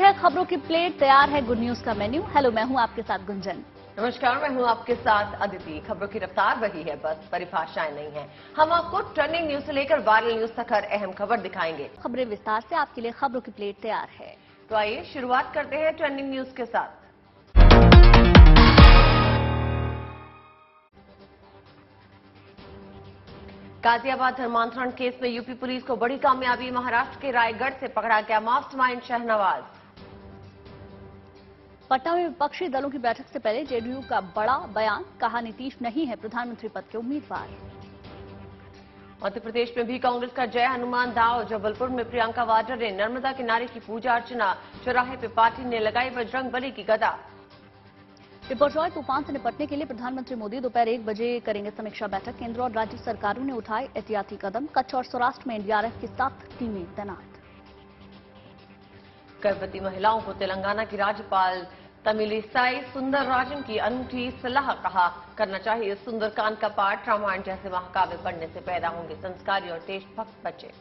है खबरों की प्लेट, तैयार है गुड न्यूज का मेन्यू। हेलो, मैं हूं आपके साथ गुंजन। नमस्कार, मैं हूं आपके साथ अदिति। खबरों की रफ्तार वही है, बस परिभाषाएं नहीं है। हम आपको ट्रेंडिंग न्यूज से लेकर वायरल न्यूज तक हर अहम खबर दिखाएंगे। खबरें विस्तार से आपके लिए खबरों की प्लेट तैयार है। तो आइए शुरुआत करते हैं ट्रेंडिंग न्यूज के साथ। गाजियाबाद धर्मांतरण केस में यूपी पुलिस को बड़ी कामयाबी। महाराष्ट्र के रायगढ़ से पकड़ा गया मास्टरमाइंड शहनवाज। पटना में विपक्षी दलों की बैठक से पहले जेडीयू का बड़ा बयान, कहा नीतीश नहीं है प्रधानमंत्री पद के उम्मीदवार। मध्य प्रदेश में भी कांग्रेस का जय हनुमान दाव। जबलपुर में प्रियंका वाड्रा ने नर्मदा किनारे की पूजा अर्चना। चौराहे पे पार्टी ने लगाई बजरंगबली की गदा। बिपरजॉय तूफान से निपटने के लिए प्रधानमंत्री मोदी दोपहर 1 बजे करेंगे समीक्षा बैठक। केंद्र और राज्य सरकारों ने उठाए एहतियाती कदम। कच्छ और सौराष्ट्र में एनडीआरएफ की 7 टीमें तैनात। गर्भवती महिलाओं को तेलंगाना की राज्यपाल तमिलिसाई सुंदरराजन की अनूठी सलाह। कहा करना चाहिए सुंदरकांड का पाठ। रामायण जैसे महाकाव्य पढ़ने से पैदा होंगे संस्कारी और देशभक्त बच्चे।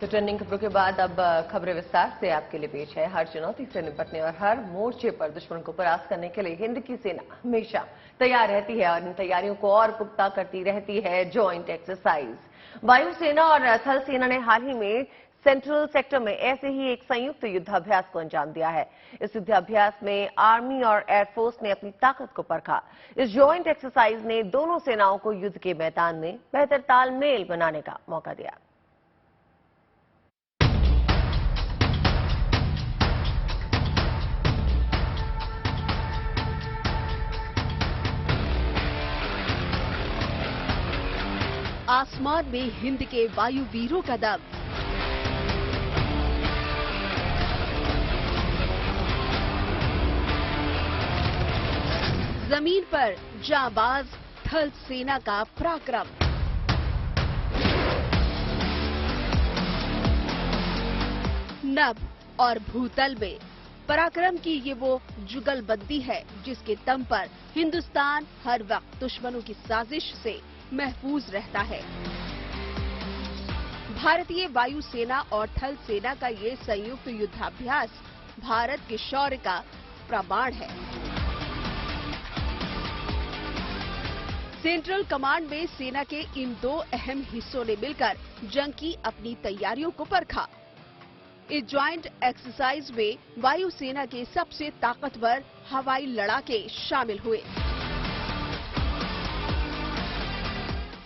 तो ट्रेंडिंग खबरों के बाद अब खबरें विस्तार से आपके लिए पेश है। हर चुनौती से निपटने और हर मोर्चे पर दुश्मन को परास्त करने के लिए हिंद की सेना हमेशा तैयार रहती है और इन तैयारियों को और पुख्ता करती रहती है ज्वाइंट एक्सरसाइज। वायुसेना और थल सेना ने हाल ही में सेंट्रल सेक्टर में ऐसे ही एक संयुक्त युद्धाभ्यास को अंजाम दिया है। इस युद्धाभ्यास में आर्मी और एयरफोर्स ने अपनी ताकत को परखा। इस ज्वाइंट एक्सरसाइज ने दोनों सेनाओं को युद्ध के मैदान में बेहतर तालमेल बनाने का मौका दिया। आसमान में हिंद के वायु वीरों का दम। जमीन पर जांबाज थल सेना का पराक्रम। नभ और भूतल में पराक्रम की ये वो जुगलबंदी है जिसके दम पर हिंदुस्तान हर वक्त दुश्मनों की साजिश से महफूज रहता है। भारतीय वायुसेना और थल सेना का ये संयुक्त युद्धाभ्यास भारत के शौर्य का प्रमाण है। सेंट्रल कमांड में सेना के इन दो अहम हिस्सों ने मिलकर जंग की अपनी तैयारियों को परखा। इस ज्वाइंट एक्सरसाइज में वायुसेना के सबसे ताकतवर हवाई लड़ाके शामिल हुए।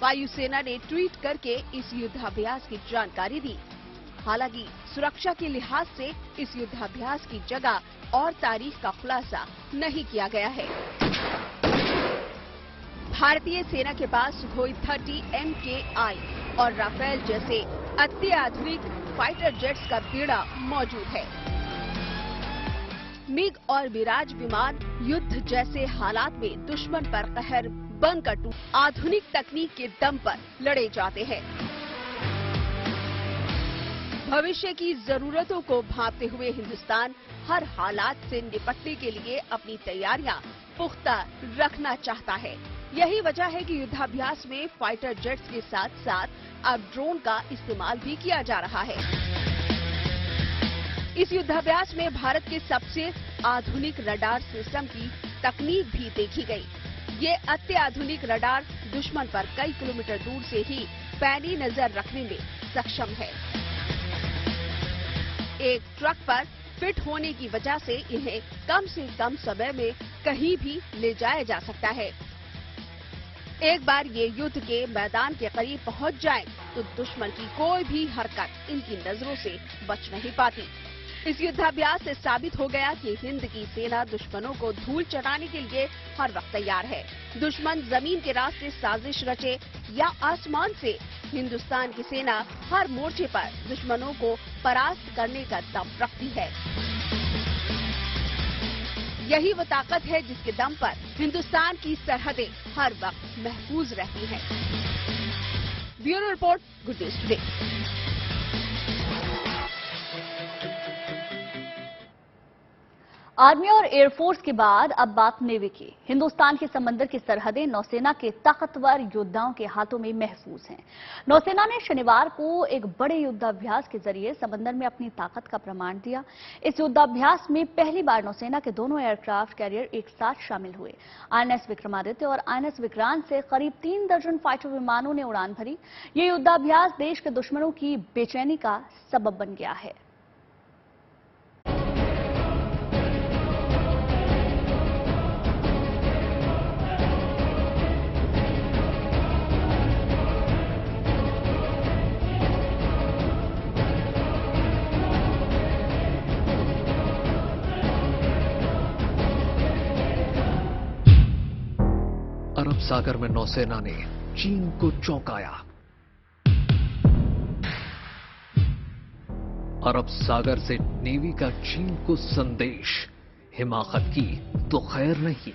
वायुसेना ने ट्वीट करके इस युद्धाभ्यास की जानकारी दी। हालांकि सुरक्षा के लिहाज से इस युद्धाभ्यास की जगह और तारीख का खुलासा नहीं किया गया है। भारतीय सेना के पास सुखोई 30 MKI और राफेल जैसे अत्याधुनिक फाइटर जेट्स का बेड़ा मौजूद है। मिग और मिराज विमान युद्ध जैसे हालात में दुश्मन पर कहर बनकर आधुनिक तकनीक के दम पर लड़े जाते हैं। भविष्य की जरूरतों को भांपते हुए हिंदुस्तान हर हालात से निपटने के लिए अपनी तैयारियां पुख्ता रखना चाहता है। यही वजह है कि युद्धाभ्यास में फाइटर जेट्स के साथ साथ अब ड्रोन का इस्तेमाल भी किया जा रहा है। इस युद्धाभ्यास में भारत के सबसे आधुनिक रडार सिस्टम की तकनीक भी देखी गई। ये अत्याधुनिक रडार दुश्मन पर कई किलोमीटर दूर से ही पैनी नजर रखने में सक्षम है। एक ट्रक पर फिट होने की वजह से इन्हें कम से कम समय में कहीं भी ले जाया जा सकता है। एक बार ये युद्ध के मैदान के करीब पहुंच जाए तो दुश्मन की कोई भी हरकत इनकी नजरों से बच नहीं पाती। इस युद्धाभ्यास से साबित हो गया कि हिंद की सेना दुश्मनों को धूल चटाने के लिए हर वक्त तैयार है। दुश्मन जमीन के रास्ते साजिश रचे या आसमान से, हिंदुस्तान की सेना हर मोर्चे पर दुश्मनों को परास्त करने का दम रखती है। यही वो ताकत है जिसके दम पर हिंदुस्तान की सरहदें हर वक्त महफूज रहती हैं। Bureau report, good news today. Army और एयरफोर्स के बाद अब बात नेवी की। हिंदुस्तान की समंदर की सरहदें नौसेना के ताकतवर योद्धाओं के हाथों में महफूज हैं। नौसेना ने शनिवार को एक बड़े युद्धाभ्यास के जरिए समंदर में अपनी ताकत का प्रमाण दिया। इस युद्धाभ्यास में पहली बार नौसेना के दोनों एयरक्राफ्ट कैरियर एक साथ शामिल हुए। आईएनएस विक्रमादित्य और आईएनएस विक्रांत से करीब 3 दर्जन फाइटर विमानों ने उड़ान भरी। ये युद्धाभ्यास देश के दुश्मनों की बेचैनी का सबब बन गया है। अरब सागर में नौसेना ने चीन को चौंकाया। अरब सागर से नेवी का चीन को संदेश, हिमाकत की तो खैर नहीं।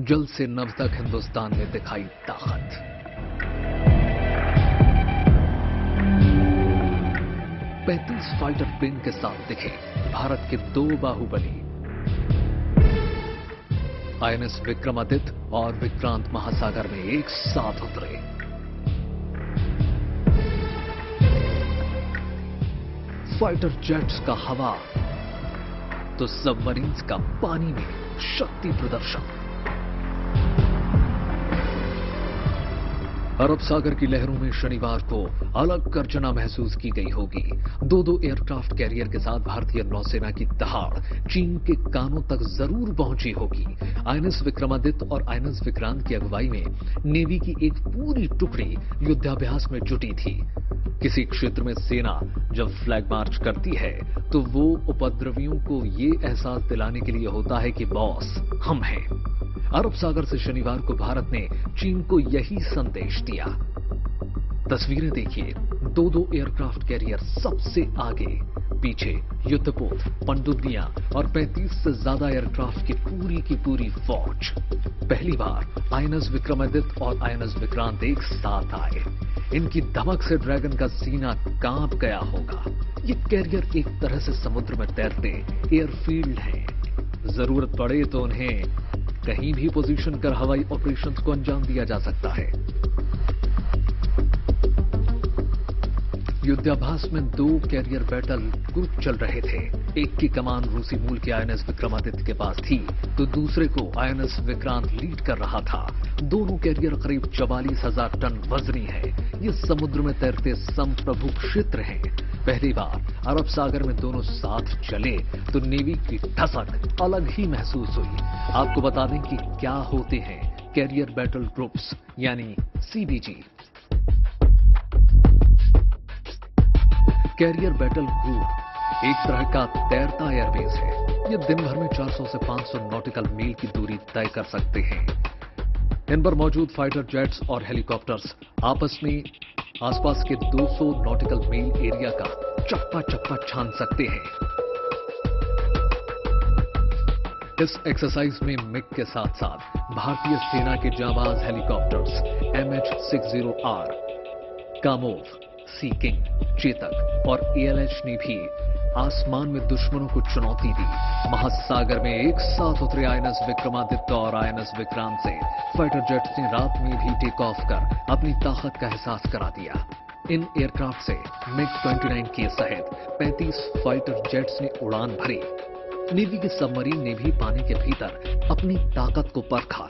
जल से नभ तक हिंदुस्तान ने दिखाई ताकत। पैंतीस फाइटर प्लेन के साथ दिखे भारत के 2 बाहुबली। आईएनएस विक्रमादित्य और विक्रांत महासागर में एक साथ उतरे। फाइटर जेट्स का हवा तो सबमरीन्स का पानी में शक्ति प्रदर्शन। अरब सागर की लहरों में शनिवार को अलग गर्जना महसूस की गई होगी। 2 एयरक्राफ्ट कैरियर के साथ भारतीय नौसेना की दहाड़ चीन के कानों तक जरूर पहुंची होगी। आईएनएस विक्रमादित्य और आईएनएस विक्रांत की अगुवाई में नेवी की एक पूरी टुकड़ी युद्धाभ्यास में जुटी थी। किसी क्षेत्र में सेना जब फ्लैग मार्च करती है तो वो उपद्रवियों को ये एहसास दिलाने के लिए होता है कि बॉस हम हैं। अरब सागर से शनिवार को भारत ने चीन को यही संदेश दिया। तस्वीरें देखिए, 2 एयरक्राफ्ट कैरियर सबसे आगे, पीछे युद्धपोत, पनडुब्बियां और 35 से ज्यादा एयरक्राफ्ट की पूरी फौज। पहली बार आईएनएस विक्रमादित्य और आईएनएस विक्रांत एक साथ आए। इनकी धमक से ड्रैगन का सीना कांप गया होगा। ये कैरियर एक तरह से समुद्र में तैरते एयरफील्ड हैं। जरूरत पड़े तो उन्हें कहीं भी पोजीशन कर हवाई ऑपरेशंस को अंजाम दिया जा सकता है। युद्धाभ्यास में 2 कैरियर बैटल ग्रुप चल रहे थे। एक की कमान रूसी मूल के आईएनएस विक्रमादित्य के पास थी तो दूसरे को आईएनएस विक्रांत लीड कर रहा था। दोनों कैरियर करीब 44,000 टन वजनी है। ये समुद्र में तैरते संप्रभु क्षेत्र हैं। पहली बार अरब सागर में दोनों साथ चले तो नेवी की ठसक अलग ही महसूस हुई। आपको बता दें कि क्या होते हैं कैरियर बैटल ग्रुप्स यानी सीबीजी। कैरियर बैटल ग्रुप एक तरह का तैरता एयरबेस है। ये दिन भर में 400 से 500 नॉटिकल मील की दूरी तय कर सकते हैं। इन पर मौजूद फाइटर जेट्स और हेलीकॉप्टर्स आपस में आसपास के 200 नॉटिकल मील एरिया का चप्पा छान सकते हैं। इस एक्सरसाइज में मिग के साथ साथ भारतीय सेना के जांबाज हेलीकॉप्टर्स MH-60R, कामोव, सी किंग, चेतक और ALH ने भी आसमान में दुश्मनों को चुनौती दी। महासागर में एक साथ उतरे आईएनएस विक्रमादित्य और आईएनएस विक्रांत से फाइटर जेट्स ने रात में भी टेक ऑफ कर अपनी ताकत का एहसास करा दिया। इन एयरक्राफ्ट से MiG-29 के सहित 35 फाइटर जेट्स ने उड़ान भरी। नेवी के सबमरीन ने भी पानी के भीतर अपनी ताकत को परखा।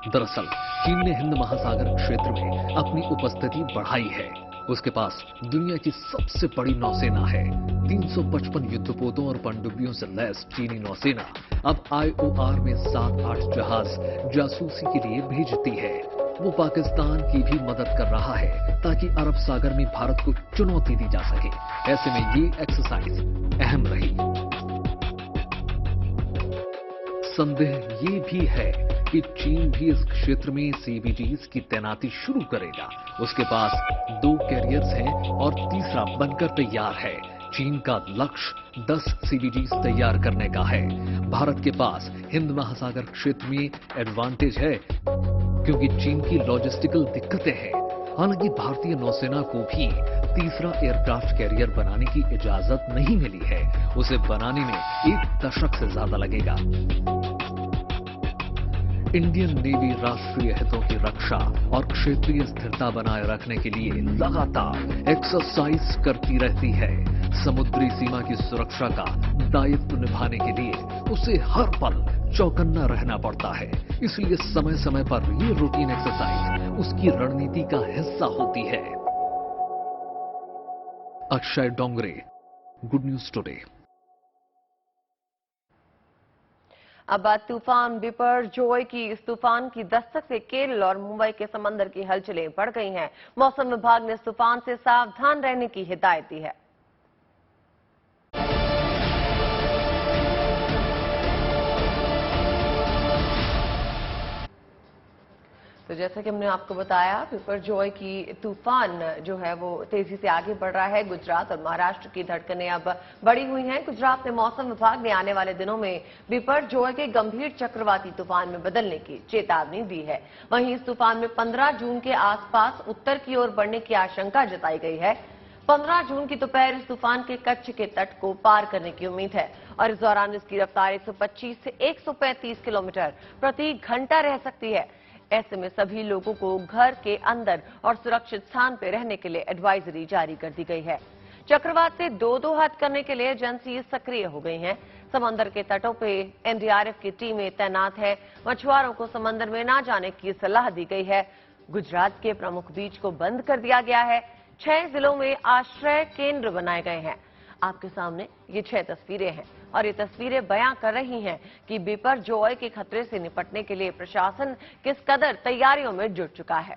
दरअसल चीन ने हिंद महासागर क्षेत्र में अपनी उपस्थिति बढ़ाई है। उसके पास दुनिया की सबसे बड़ी नौसेना है। 355 युद्धपोतों और पनडुब्बियों से लैस चीनी नौसेना अब IOR में 7-8 जहाज जासूसी के लिए भेजती है। वो पाकिस्तान की भी मदद कर रहा है ताकि अरब सागर में भारत को चुनौती दी जा सके। ऐसे में ये एक्सरसाइज अहम रही। संदेह ये भी है कि चीन भी इस क्षेत्र में सीबीजीज की तैनाती शुरू करेगा। उसके पास 2 कैरियर्स हैं और तीसरा बनकर तैयार है। चीन का लक्ष्य 10 सीबीजीज तैयार करने का है। भारत के पास हिंद महासागर क्षेत्र में एडवांटेज है क्योंकि चीन की लॉजिस्टिकल दिक्कतें हैं। हालांकि भारतीय नौसेना को भी तीसरा एयरक्राफ्ट कैरियर बनाने की इजाजत नहीं मिली है। उसे बनाने में 1 दशक से ज्यादा लगेगा। इंडियन नेवी राष्ट्रीय हितों की रक्षा और क्षेत्रीय स्थिरता बनाए रखने के लिए लगातार एक्सरसाइज करती रहती है। समुद्री सीमा की सुरक्षा का दायित्व निभाने के लिए उसे हर पल चौकन्ना रहना पड़ता है। इसलिए समय समय पर ये रूटीन एक्सरसाइज उसकी रणनीति का हिस्सा होती है। Akshay Dongre, good news today. अब बात तूफान बिपरजॉय की। इस तूफान की दस्तक से केरल और मुंबई के समंदर की हलचलें बढ़ गई हैं। मौसम विभाग ने इस तूफान से सावधान रहने की हिदायत दी है। तो जैसा कि हमने आपको बताया, बिपरजॉय की तूफान जो है वो तेजी से आगे बढ़ रहा है। गुजरात और महाराष्ट्र की धड़कनें अब बढ़ी हुई हैं। गुजरात में मौसम विभाग ने आने वाले दिनों में बिपरजॉय के गंभीर चक्रवाती तूफान में बदलने की चेतावनी दी है। वहीं इस तूफान में 15 जून के आसपास उत्तर की ओर बढ़ने की आशंका जताई गई है। 15 जून की दोपहर इस तूफान के कच्छ के तट को पार करने की उम्मीद है और इस दौरान इसकी रफ्तार 125 से 135 किलोमीटर प्रति घंटा रह सकती है। ऐसे में सभी लोगों को घर के अंदर और सुरक्षित स्थान पर रहने के लिए एडवाइजरी जारी कर दी गई है। चक्रवात से दो हाथ करने के लिए एजेंसी सक्रिय हो गई हैं। समंदर के तटों पे एनडीआरएफ की टीमें तैनात है। मछुआरों को समंदर में न जाने की सलाह दी गई है। गुजरात के प्रमुख बीच को बंद कर दिया गया है। 6 जिलों में आश्रय केंद्र बनाए गए हैं। आपके सामने ये 6 तस्वीरें हैं और ये तस्वीरें बयां कर रही हैं कि बिपरजॉय के खतरे से निपटने के लिए प्रशासन किस कदर तैयारियों में जुट चुका है।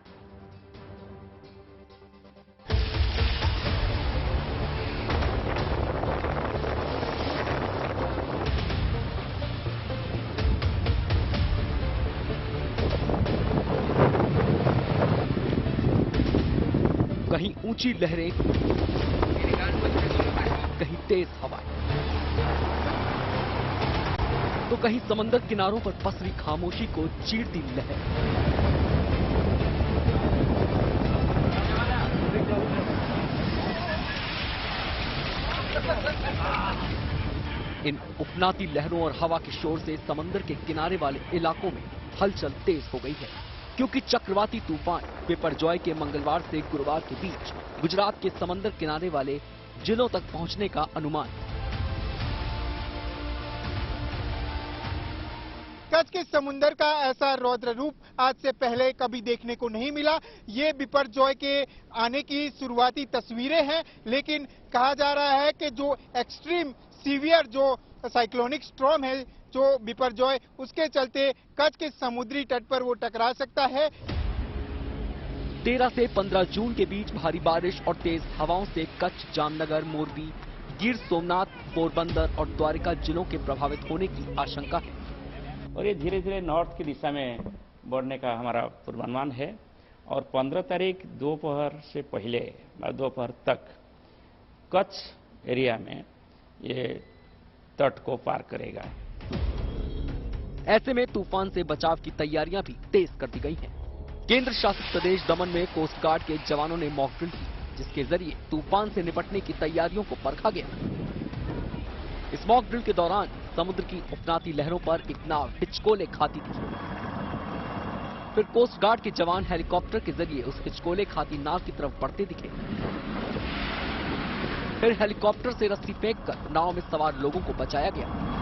कहीं ऊंची लहरें, कहीं तेज हवाएं, तो कहीं समंदर किनारों पर पसरी खामोशी को चीरती लहर। इन उफनाती लहरों और हवा के शोर से समंदर के किनारे वाले इलाकों में हलचल तेज हो गई है, क्योंकि चक्रवाती तूफान बिपरजॉय के मंगलवार से गुरुवार के बीच गुजरात के समंदर किनारे वाले जिलों तक पहुंचने का अनुमान। कच्छ के समुंदर का ऐसा रौद्र रूप आज से पहले कभी देखने को नहीं मिला। ये बिपरजॉय के आने की शुरुआती तस्वीरें हैं, लेकिन कहा जा रहा है कि जो एक्सट्रीम सीवियर जो साइक्लोनिक स्टॉर्म है जो बिपरजॉय, उसके चलते कच्छ के समुद्री तट पर वो टकरा सकता है। 13 से 15 जून के बीच भारी बारिश और तेज हवाओं से कच्छ, जामनगर, मोरबी, गिर सोमनाथ, पोरबंदर और द्वारिका जिलों के प्रभावित होने की आशंका है और ये धीरे धीरे नॉर्थ की दिशा में बढ़ने का हमारा पूर्वानुमान है और 15 तारीख दोपहर से पहले दोपहर तक कच्छ एरिया में ये तट को पार करेगा। ऐसे में तूफान से बचाव की तैयारियां भी तेज कर दी गई हैं। केंद्र शासित प्रदेश दमन में कोस्ट गार्ड के जवानों ने मॉक ड्रिल की, जिसके जरिए तूफान से निपटने की तैयारियों को परखा गया। इस मॉक ड्रिल के दौरान समुद्र की उफनाती लहरों पर एक नाव हिचकोले खाती थी। फिर कोस्ट गार्ड के जवान हेलीकॉप्टर के जरिए उस हिचकोले खाती नाव की तरफ बढ़ते दिखे। फिर हेलीकॉप्टर से रस्सी फेंककर नाव में सवार लोगों को बचाया गया।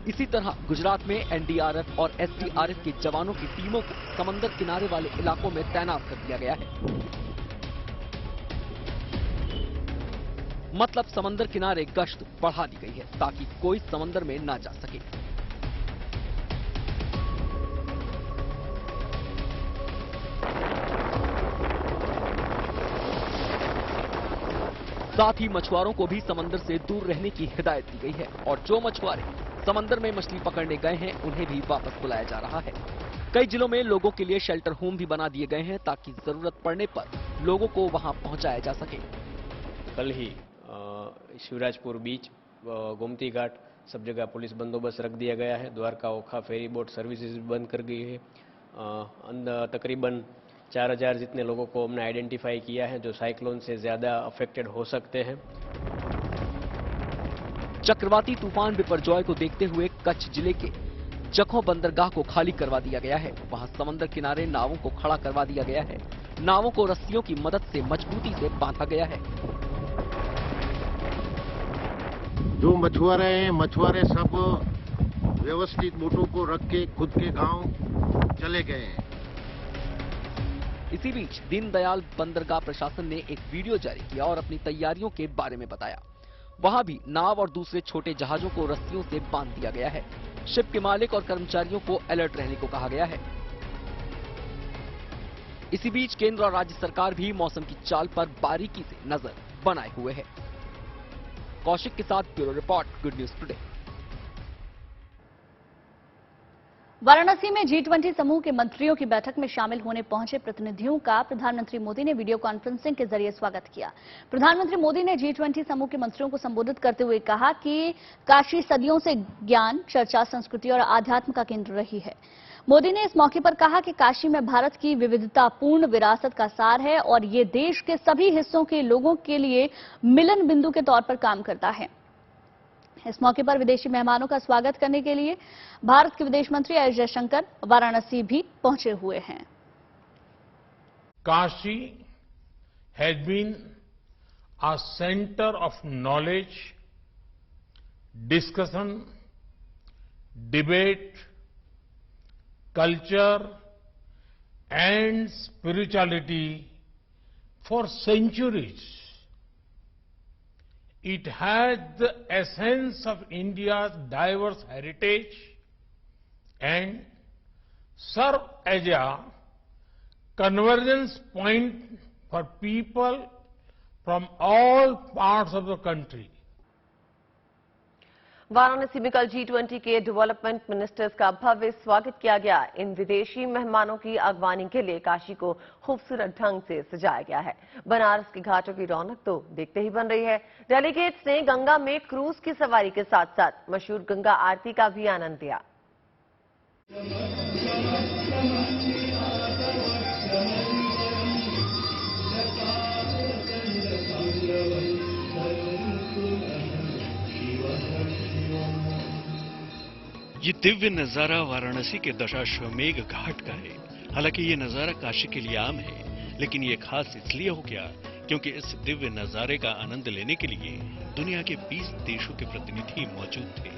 इसी तरह गुजरात में एनडीआरएफ और एसडीआरएफ के जवानों की टीमों को समंदर किनारे वाले इलाकों में तैनात कर दिया गया है। मतलब समंदर किनारे गश्त बढ़ा दी गई है ताकि कोई समंदर में ना जा सके। साथ ही मछुआरों को भी समंदर से दूर रहने की हिदायत दी गई है और जो मछुआरे समंदर में मछली पकड़ने गए हैं उन्हें भी वापस बुलाया जा रहा है। कई जिलों में लोगों के लिए शेल्टर होम भी बना दिए गए हैं ताकि जरूरत पड़ने पर लोगों को वहां पहुंचाया जा सके। कल ही शिवराजपुर बीच, गोमती घाट सब जगह पुलिस बंदोबस्त रख दिया गया है। द्वारका ओखा फेरी बोट सर्विसेज बंद कर गई है। तकरीबन 4000 जितने लोगों को हमने आइडेंटिफाई किया है जो साइक्लोन से ज़्यादा अफेक्टेड हो सकते हैं। चक्रवाती तूफान बिपरजॉय को देखते हुए कच्छ जिले के जखौ बंदरगाह को खाली करवा दिया गया है। वहां समंदर किनारे नावों को खड़ा करवा दिया गया है। नावों को रस्सियों की मदद से मजबूती से बांधा गया है। जो मछुआरे हैं, मछुआरे सब व्यवस्थित बोटों को रख के खुद के गांव चले गए हैं। इसी बीच दीनदयाल बंदरगाह प्रशासन ने एक वीडियो जारी किया और अपनी तैयारियों के बारे में बताया। वहां भी नाव और दूसरे छोटे जहाजों को रस्सियों से बांध दिया गया है। शिप के मालिक और कर्मचारियों को अलर्ट रहने को कहा गया है। इसी बीच केंद्र और राज्य सरकार भी मौसम की चाल पर बारीकी से नजर बनाए हुए है। कौशिक के साथ bureau report, good news today. Varanasi में G20 समूह के मंत्रियों की बैठक में शामिल होने पहुंचे प्रतिनिधियों का प्रधानमंत्री मोदी ने वीडियो कॉन्फ्रेंसिंग के जरिए स्वागत किया। प्रधानमंत्री मोदी ने G20 समूह के मंत्रियों को संबोधित करते हुए कहा कि काशी सदियों से ज्ञान, चर्चा, संस्कृति और आध्यात्म का केंद्र रही है। मोदी ने इस मौके पर कहा कि काशी में भारत की विविधतापूर्ण विरासत का सार है और ये देश के सभी हिस्सों के लोगों के लिए मिलन बिंदु के तौर पर काम करता है। इस मौके पर विदेशी मेहमानों का स्वागत करने के लिए भारत के विदेश मंत्री एस जयशंकर वाराणसी भी पहुंचे हुए हैं। Kashi has been a centre of knowledge, discussion, debate, culture and spirituality for centuries. It has the essence of India's diverse heritage and serve as a convergence point for people from all parts of the country. Varanasi में कल G20 के development ministers का भव्य स्वागत किया गया। इन विदेशी मेहमानों की अगवानी के लिए काशी को खूबसूरत ढंग से सजाया गया है। बनारस के घाटों की रौनक तो देखते ही बन रही है। डेलीगेट्स ने गंगा में क्रूज की सवारी के साथ साथ मशहूर गंगा आरती का भी आनंद लिया। ये दिव्य नजारा वाराणसी के दशाश्वमेध घाट का है। हालांकि ये नजारा काशी के लिए आम है, लेकिन ये खास इसलिए हो गया क्योंकि इस दिव्य नजारे का आनंद लेने के लिए दुनिया के 20 देशों के प्रतिनिधि मौजूद थे।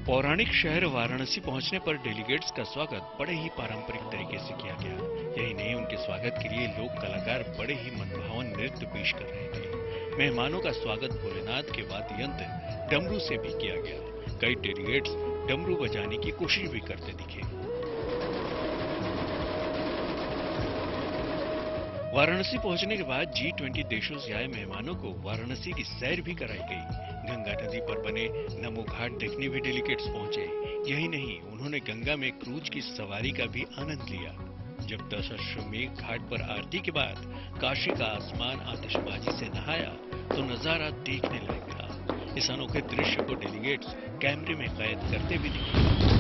पौराणिक शहर वाराणसी पहुंचने पर डेलीगेट्स का स्वागत बड़े ही पारंपरिक तरीके से किया गया। यही नहीं, उनके स्वागत के लिए लोक कलाकार बड़े ही मनभावन नृत्य पेश कर रहे थे। मेहमानों का स्वागत भोलेनाथ के वाद्य यंत्र डमरू से भी किया गया। कई डेलीगेट्स डमरू बजाने की कोशिश भी करते दिखे। वाराणसी पहुंचने के बाद G20 देशों से आए मेहमानों को वाराणसी की सैर भी कराई गई। गंगा नदी पर बने नमो घाट देखने भी डेलीगेट्स पहुंचे। यही नहीं, उन्होंने गंगा में क्रूज की सवारी का भी आनंद लिया। जब दशाश्वमेध घाट पर आरती के बाद काशी का आसमान आतिशबाजी से नहाया तो नजारा देखने लायक था। इस अनोखे दृश्य को डेलीगेट्स कैमरे में कैद करते भी दिखे।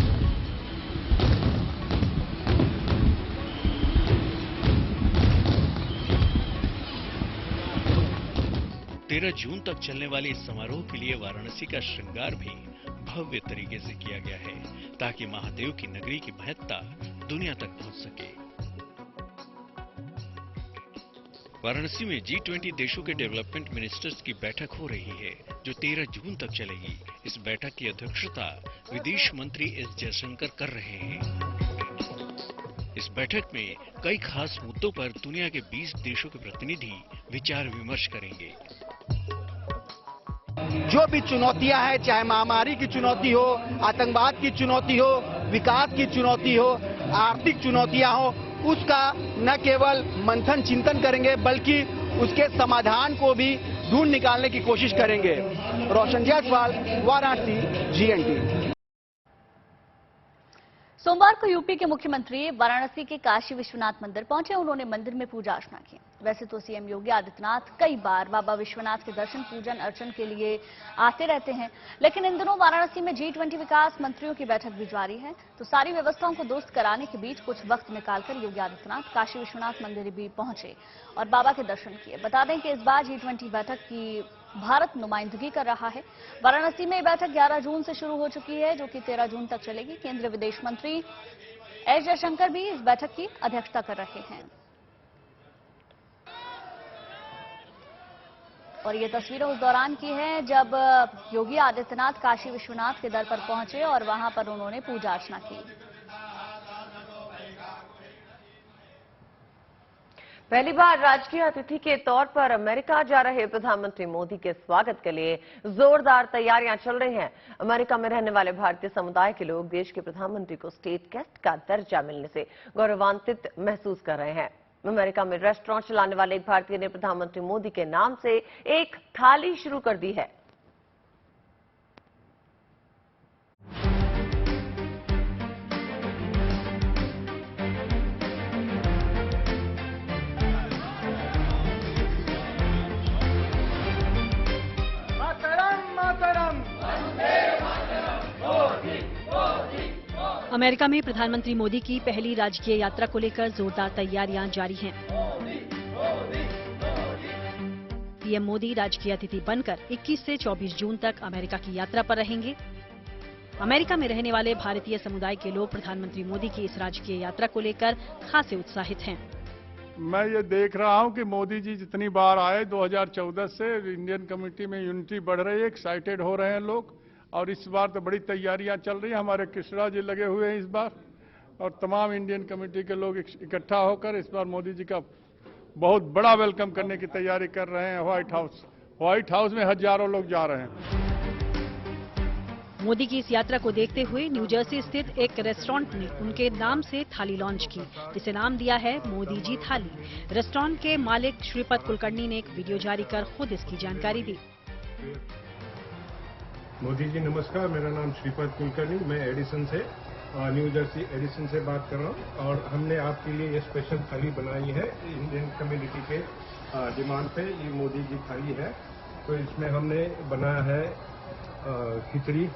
13 जून तक चलने वाले इस समारोह के लिए वाराणसी का श्रृंगार भी भव्य तरीके से किया गया है ताकि महादेव की नगरी की महत्ता दुनिया तक पहुंच सके। वाराणसी में G20 देशों के डेवलपमेंट मिनिस्टर्स की बैठक हो रही है जो 13 जून तक चलेगी। इस बैठक की अध्यक्षता विदेश मंत्री एस जयशंकर कर रहे हैं। इस बैठक में कई खास मुद्दों पर दुनिया के 20 देशों के प्रतिनिधि विचार विमर्श करेंगे। जो भी चुनौतियां हैं, चाहे महामारी की चुनौती हो, आतंकवाद की चुनौती हो, विकास की चुनौती हो, आर्थिक चुनौतियां हो, उसका न केवल मंथन चिंतन करेंगे बल्कि उसके समाधान को भी ढूंढ निकालने की कोशिश करेंगे। रोशन जायसवाल, वाराणसी, GNT। सोमवार को यूपी के मुख्यमंत्री वाराणसी के काशी विश्वनाथ मंदिर पहुंचे। उन्होंने मंदिर में पूजा अर्चना की। वैसे तो सीएम योगी आदित्यनाथ कई बार बाबा विश्वनाथ के दर्शन पूजन अर्चन के लिए आते रहते हैं, लेकिन इन दिनों वाराणसी में G20 विकास मंत्रियों की बैठक भी जारी है। तो सारी व्यवस्थाओं को दुरुस्त कराने के बीच कुछ वक्त निकालकर योगी आदित्यनाथ काशी विश्वनाथ मंदिर भी पहुंचे और बाबा के दर्शन किए। बता दें कि इस बार G20 बैठक की भारत नुमाइंदगी कर रहा है। वाराणसी में बैठक 11 जून से शुरू हो चुकी है, जो कि 13 जून तक चलेगी। केंद्रीय विदेश मंत्री एस जयशंकर भी इस बैठक की अध्यक्षता कर रहे हैं। और ये तस्वीरें उस दौरान की हैं जब योगी आदित्यनाथ काशी विश्वनाथ के दर पर पहुंचे और वहां पर उन्होंने पूजा अर्चना की। पहली बार राजकीय अतिथि के तौर पर अमेरिका जा रहे प्रधानमंत्री मोदी के स्वागत के लिए जोरदार तैयारियां चल रही हैं। अमेरिका में रहने वाले भारतीय समुदाय के लोग देश के प्रधानमंत्री को स्टेट गेस्ट का दर्जा मिलने से गौरवान्वित महसूस कर रहे हैं। अमेरिका में रेस्टोरेंट चलाने वाले एक भारतीय ने प्रधानमंत्री मोदी के नाम से एक थाली शुरू कर दी है। अमेरिका में प्रधानमंत्री मोदी की पहली राजकीय यात्रा को लेकर जोरदार तैयारियां जारी हैं। पीएम मोदी राजकीय अतिथि बनकर 21 से 24 जून तक अमेरिका की यात्रा पर रहेंगे। अमेरिका में रहने वाले भारतीय समुदाय के लोग प्रधानमंत्री मोदी की इस राजकीय यात्रा को लेकर खासे उत्साहित हैं। मैं ये देख रहा हूं कि मोदी जी जितनी बार आए 2014 से इंडियन कम्युनिटी में यूनिटी बढ़ रही है, एक्साइटेड हो रहे हैं लोग। और इस बार तो बड़ी तैयारियां चल रही हैं। हमारे कृष्णा जी लगे हुए हैं इस बार, और तमाम इंडियन कम्युनिटी के लोग इकट्ठा होकर इस बार मोदी जी का बहुत बड़ा वेलकम करने की तैयारी कर रहे हैं। व्हाइट हाउस में हजारों लोग जा रहे हैं। मोदी की इस यात्रा को देखते हुए न्यू जर्सी स्थित एक रेस्टोरेंट ने उनके नाम से थाली लॉन्च की, जिसे नाम दिया है मोदी जी थाली। रेस्टोरेंट के मालिक श्रीपद कुलकर्णी ने एक वीडियो जारी कर खुद इसकी जानकारी दी। मोदी जी नमस्कार, मेरा नाम श्रीपद कुलकर्णी, मैं एडिसन से न्यू जर्सी एडिसन से बात कर रहा हूँ। और हमने आपके लिए ये स्पेशल थाली बनाई है इंडियन कम्युनिटी के डिमांड पे। ये मोदी जी थाली है। तो इसमें हमने बनाया है खिचड़ी,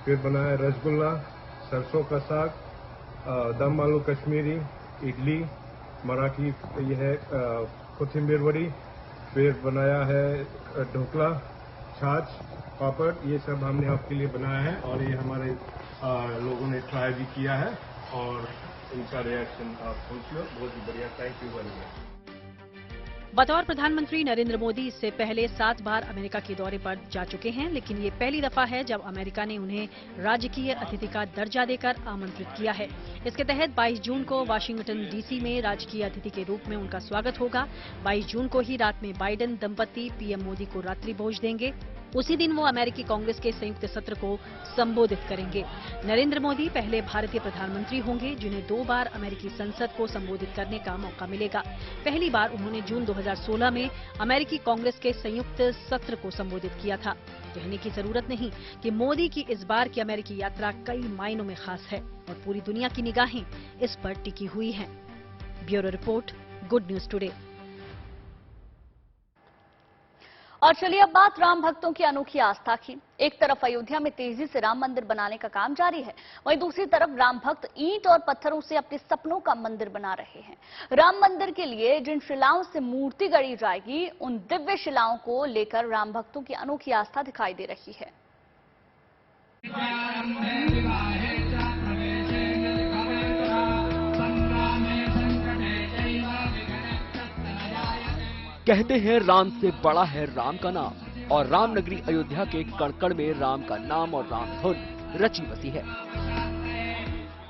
फिर बनाया रसगुल्ला, सरसों का साग, दम आलू कश्मीरी, इडली, मराठी ये है कोथिंबीर वड़ी, फिर बनाया है ढोकला, छाछ, पापड़। ये सब हमने आपके लिए बनाया है और ये हमारे लोगों ने ट्राई भी किया है और इनका रिएक्शन आप पूछ लो, बहुत ही बढ़िया। Thank you very much. बतौर प्रधानमंत्री नरेंद्र मोदी इससे पहले 7 बार अमेरिका के दौरे पर जा चुके हैं, लेकिन ये पहली दफा है जब अमेरिका ने उन्हें राजकीय अतिथि का दर्जा देकर आमंत्रित किया है। इसके तहत 22 जून को वाशिंगटन डीसी में राजकीय अतिथि के रूप में उनका स्वागत होगा। 22 जून को ही रात में बाइडेन दंपति पीएम मोदी को रात्रि भोज देंगे। उसी दिन वो अमेरिकी कांग्रेस के संयुक्त सत्र को संबोधित करेंगे। नरेंद्र मोदी पहले भारतीय प्रधानमंत्री होंगे जिन्हें 2 बार अमेरिकी संसद को संबोधित करने का मौका मिलेगा। पहली बार उन्होंने जून 2016 में अमेरिकी कांग्रेस के संयुक्त सत्र को संबोधित किया था। कहने की जरूरत नहीं कि मोदी की इस बार की अमेरिकी यात्रा कई मायनों में खास है और पूरी दुनिया की निगाहें इस पर टिकी हुई हैं। Bureau report, good news today. और चलिए अब बात राम भक्तों की अनोखी आस्था की। एक तरफ अयोध्या में तेजी से राम मंदिर बनाने का काम जारी है, वहीं दूसरी तरफ राम भक्त ईंट और पत्थरों से अपने सपनों का मंदिर बना रहे हैं। राम मंदिर के लिए जिन शिलाओं से मूर्ति गढ़ी जाएगी, उन दिव्य शिलाओं को लेकर राम भक्तों की अनोखी आस्था दिखाई दे रही है। कहते हैं राम से बड़ा है राम का नाम, और राम नगरी अयोध्या के कण-कण में राम का नाम और राम धुन रची बसी है।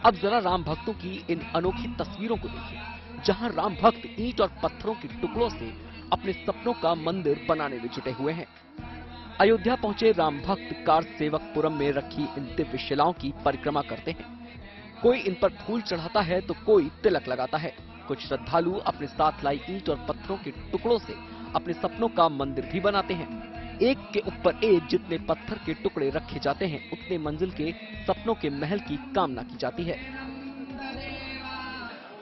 अब जरा राम भक्तों की इन अनोखी तस्वीरों को देखिए, जहां राम भक्त ईंट और पत्थरों के टुकड़ों से अपने सपनों का मंदिर बनाने में जुटे हुए हैं। अयोध्या पहुंचे राम भक्त कार सेवकपुरम में रखी इन दिव्य शिलाओं की परिक्रमा करते हैं। कोई इन पर फूल चढ़ाता है तो कोई तिलक लगाता है। कुछ श्रद्धालु अपने साथ लाई ईंट और पत्थरों के टुकड़ों से अपने सपनों का मंदिर भी बनाते हैं। एक के ऊपर एक जितने पत्थर के टुकड़े रखे जाते हैं, उतने मंजिल के सपनों के महल की कामना की जाती है।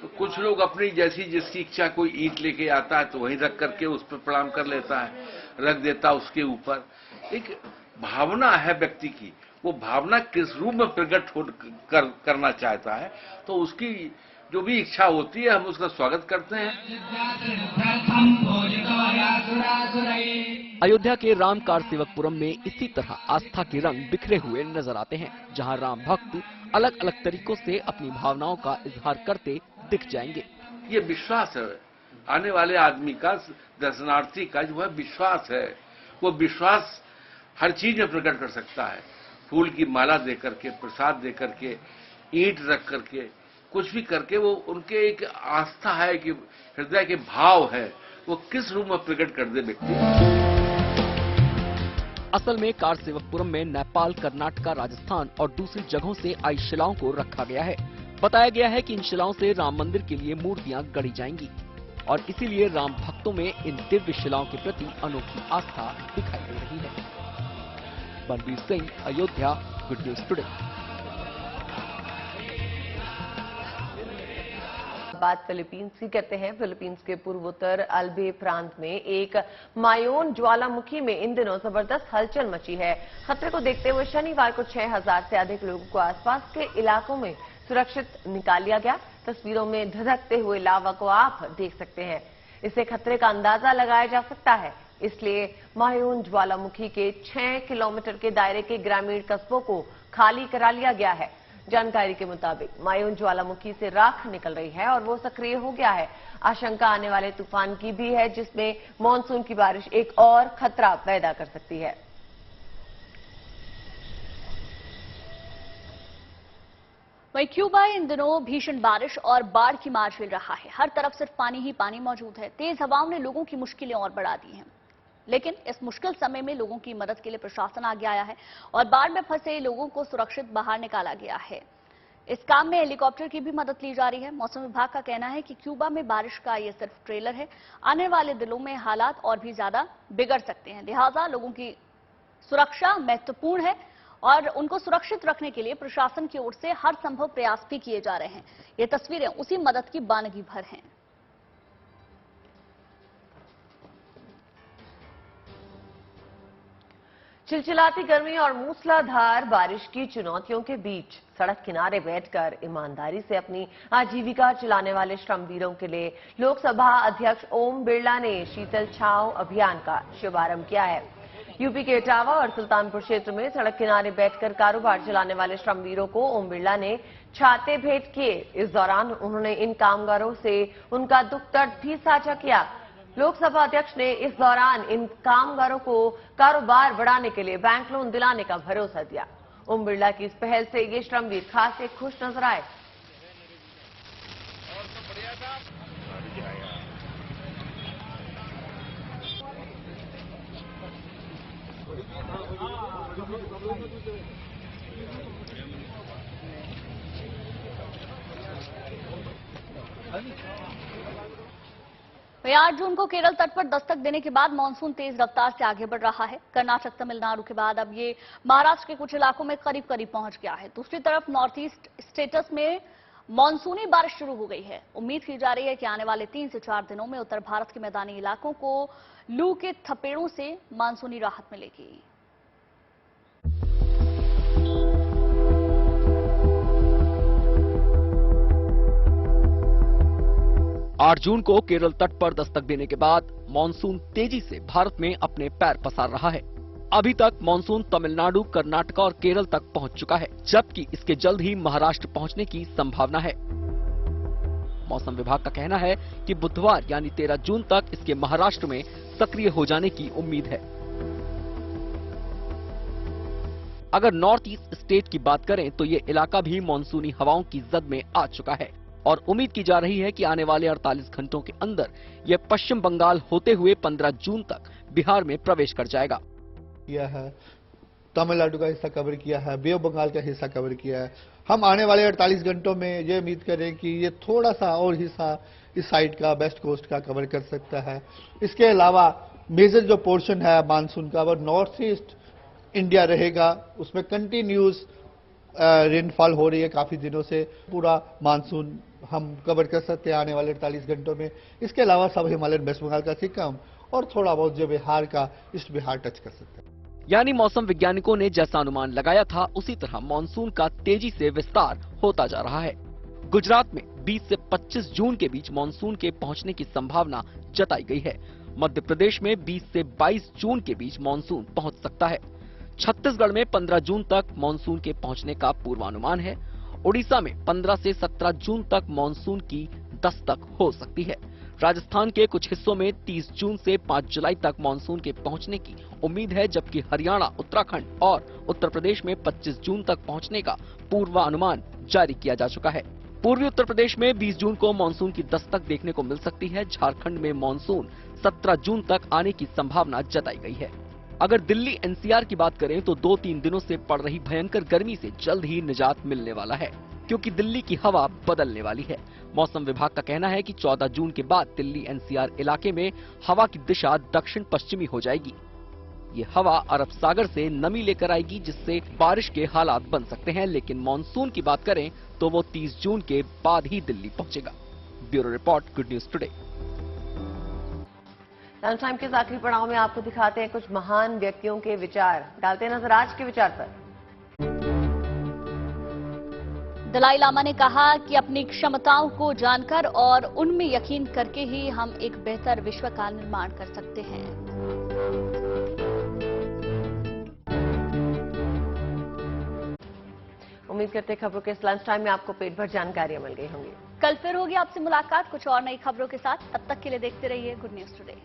तो कुछ लोग अपनी जैसी जिसकी इच्छा, कोई ईंट लेके आता है तो वहीं रख करके उस पर प्रणाम कर लेता है, रख देता उसके ऊपर। एक भावना है व्यक्ति की, वो भावना किस रूप में प्रकट करना चाहता है, तो उसकी जो भी इच्छा होती है हम उसका स्वागत करते हैं। अयोध्या के राम कार सेवकपुरम में इसी तरह आस्था के रंग बिखरे हुए नजर आते हैं, जहां राम भक्त अलग अलग तरीकों से अपनी भावनाओं का इजहार करते दिख जाएंगे। ये विश्वास है आने वाले आदमी का, दर्शनार्थी का जो है विश्वास है, वो विश्वास हर चीज में प्रकट कर सकता है। फूल की माला दे करके, प्रसाद दे करके, ईंट रख करके, कुछ भी करके, वो उनके एक आस्था है कि हृदय के भाव है, वो किस रूप में प्रकट कर दे व्यक्ति। असल में कार सेवकपुरम में नेपाल, कर्नाटक, राजस्थान और दूसरी जगहों से आई शिलाओं को रखा गया है। बताया गया है कि इन शिलाओं से राम मंदिर के लिए मूर्तियां गढ़ी जाएंगी और इसीलिए राम भक्तों में इन दिव्य शिलाओं के प्रति अनोखी आस्था दिखाई दे रही है। Balbir Singh, Ayodhya, good news today. बात फिलीपींस की करते हैं। फिलीपींस के पूर्वोत्तर अल्बे प्रांत में एक मायोन ज्वालामुखी में इन दिनों जबरदस्त हलचल मची है। खतरे को देखते हुए शनिवार को 6000 से अधिक लोगों को आसपास के इलाकों में सुरक्षित निकाल लिया गया। तस्वीरों में धधकते हुए लावा को आप देख सकते हैं। इससे खतरे का अंदाजा लगाया जा सकता है, इसलिए मायोन ज्वालामुखी के 6 किलोमीटर के दायरे के ग्रामीण कस्बों को खाली करा लिया गया है। जानकारी के मुताबिक मायोन ज्वालामुखी से राख निकल रही है और वो सक्रिय हो गया है। आशंका आने वाले तूफान की भी है, जिसमें मानसून की बारिश एक और खतरा पैदा कर सकती है। वहीं क्यूबा इन दिनों भीषण बारिश और बाढ़ की मार झेल रहा है। हर तरफ सिर्फ पानी ही पानी मौजूद है। तेज हवाओं ने लोगों की मुश्किलें और बढ़ा दी हैं, लेकिन इस मुश्किल समय में लोगों की मदद के लिए प्रशासन आगे आया है और बाढ़ में फंसे लोगों को सुरक्षित बाहर निकाला गया है। इस काम में हेलीकॉप्टर की भी मदद ली जा रही है। मौसम विभाग का कहना है कि क्यूबा में बारिश का ये सिर्फ ट्रेलर है, आने वाले दिनों में हालात और भी ज्यादा बिगड़ सकते हैं। लिहाजा लोगों की सुरक्षा महत्वपूर्ण है और उनको सुरक्षित रखने के लिए प्रशासन की ओर से हर संभव प्रयास भी किए जा रहे हैं। ये तस्वीरें उसी मदद की बानगी भर हैं। चिलचिलाती गर्मी और मूसलाधार बारिश की चुनौतियों के बीच सड़क किनारे बैठकर ईमानदारी से अपनी आजीविका चलाने वाले श्रमवीरों के लिए लोकसभा अध्यक्ष ओम बिरला ने शीतल छांव अभियान का शुभारंभ किया है। यूपी के इटावा और सुल्तानपुर क्षेत्र में सड़क किनारे बैठकर कारोबार चलाने वाले श्रमवीरों को ओम बिरला ने छाते भेंट किए। इस दौरान उन्होंने इन कामगारों से उनका दुख दर्द भी साझा किया। लोकसभा अध्यक्ष ने इस दौरान इन कामगारों को कारोबार बढ़ाने के लिए बैंक लोन दिलाने का भरोसा दिया। ओम बिरला की इस पहल से ये श्रमवीर खासे खुश नजर आए। वहीं 8 जून को केरल तट पर दस्तक देने के बाद मानसून तेज रफ्तार से आगे बढ़ रहा है। कर्नाटक, तमिलनाडु के बाद अब ये महाराष्ट्र के कुछ इलाकों में करीब करीब पहुंच गया है। दूसरी तरफ नॉर्थ ईस्ट स्टेट्स में मानसूनी बारिश शुरू हो गई है। उम्मीद की जा रही है कि आने वाले 3 से 4 दिनों में उत्तर भारत के मैदानी इलाकों को लू के थपेड़ों से मानसूनी राहत मिलेगी। 8 जून को केरल तट पर दस्तक देने के बाद मानसून तेजी से भारत में अपने पैर पसार रहा है। अभी तक मानसून तमिलनाडु, कर्नाटक और केरल तक पहुंच चुका है, जबकि इसके जल्द ही महाराष्ट्र पहुंचने की संभावना है। मौसम विभाग का कहना है कि बुधवार यानी 13 जून तक इसके महाराष्ट्र में सक्रिय हो जाने की उम्मीद है। अगर नॉर्थ ईस्ट स्टेट की बात करें तो ये इलाका भी मानसूनी हवाओं की जद में आ चुका है और उम्मीद की जा रही है कि आने वाले 48 घंटों के अंदर यह पश्चिम बंगाल होते हुए 15 जून तक बिहार में प्रवेश कर जाएगा। किया है, तमिलनाडु का हिस्सा कवर किया है, बे ऑफ बंगाल का हिस्सा कवर किया है। हम आने वाले 48 घंटों में ये उम्मीद करें कि ये थोड़ा सा और हिस्सा इस साइड का, वेस्ट कोस्ट का कवर कर सकता है। इसके अलावा मेजर जो पोर्शन है मानसून का वो नॉर्थ ईस्ट इंडिया रहेगा, उसमें कंटिन्यूस रेनफॉल हो रही है काफी दिनों से, पूरा मानसून हम कवर कर सकते हैं आने वाले 48 घंटों में। इसके अलावा सब हिमालयन वेस्ट बंगाल का सिक्किम और थोड़ा बहुत जो बिहार का ईस्ट बिहार टच कर सकते हैं। यानी मौसम वैज्ञानिकों ने जैसा अनुमान लगाया था उसी तरह मानसून का तेजी से विस्तार होता जा रहा है। गुजरात में 20 से 25 जून के बीच मानसून के पहुंचने की संभावना जताई गई है। मध्य प्रदेश में 20 से 22 जून के बीच मानसून पहुंच सकता है। छत्तीसगढ़ में 15 जून तक मानसून के पहुंचने का पूर्वानुमान है। ओडिशा में 15 से 17 जून तक मानसून की दस्तक हो सकती है। राजस्थान के कुछ हिस्सों में 30 जून से 5 जुलाई तक मानसून के पहुंचने की उम्मीद है, जबकि हरियाणा, उत्तराखंड और उत्तर प्रदेश में 25 जून तक पहुंचने का पूर्वानुमान जारी किया जा चुका है। पूर्वी उत्तर प्रदेश में 20 जून को मानसून की दस्तक देखने को मिल सकती है। झारखंड में मानसून 17 जून तक आने की संभावना जताई गई है। अगर दिल्ली एनसीआर की बात करें तो 2-3 दिनों से पड़ रही भयंकर गर्मी से जल्द ही निजात मिलने वाला है, क्योंकि दिल्ली की हवा बदलने वाली है। मौसम विभाग का कहना है कि 14 जून के बाद दिल्ली एनसीआर इलाके में हवा की दिशा दक्षिण पश्चिमी हो जाएगी। ये हवा अरब सागर से नमी लेकर आएगी, जिससे बारिश के हालात बन सकते हैं। लेकिन मानसून की बात करें तो वो 30 जून के बाद ही दिल्ली पहुंचेगा। Bureau report, good news today. Lunch time के इस आखिरी पड़ाव में आपको दिखाते हैं कुछ महान व्यक्तियों के विचार। डालते हैं नजर आज के विचार पर। दलाई लामा ने कहा कि अपनी क्षमताओं को जानकर और उनमें यकीन करके ही हम एक बेहतर विश्व का निर्माण कर सकते हैं। उम्मीद करते हैं खबरों के इस लंच टाइम में आपको पेट भर जानकारियां मिल गई होंगी। कल फिर होगी आपसे मुलाकात कुछ और नई खबरों के साथ। तब तक के लिए देखते रहिए गुड न्यूज टुडे।